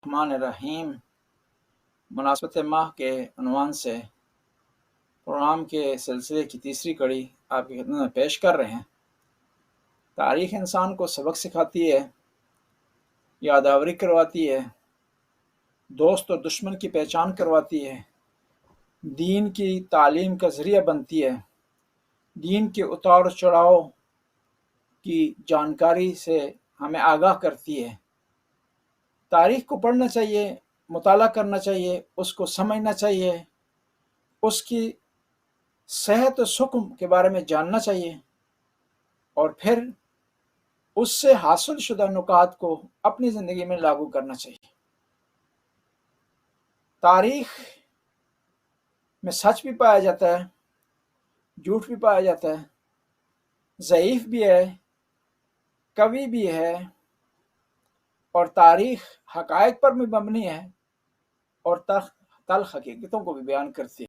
الرحمن الرحیم مناسبت ماہ کے عنوان سے پروگرام کے سلسلے کی تیسری کڑی آپ کی خدمت میں پیش کر رہے ہیں۔ تاریخ انسان کو سبق سکھاتی ہے، یادآوری کرواتی ہے، دوست اور دشمن کی پہچان کرواتی ہے، دین کی تعلیم کا ذریعہ بنتی ہے، دین کے اتار و چڑھاؤ کی جانکاری سے ہمیں آگاہ کرتی ہے۔ تاریخ کو پڑھنا چاہیے، مطالعہ کرنا چاہیے، اس کو سمجھنا چاہیے، اس کی صحت و سقم کے بارے میں جاننا چاہیے، اور پھر اس سے حاصل شدہ نکات کو اپنی زندگی میں لاگو کرنا چاہیے۔ تاریخ میں سچ بھی پایا جاتا ہے، جھوٹ بھی پایا جاتا ہے، ضعیف بھی ہے، قوی بھی ہے، اور تاریخ حقائق پر بھی مبنی ہے اور تلخ حقیقتوں کو بھی بیان کرتی ہے۔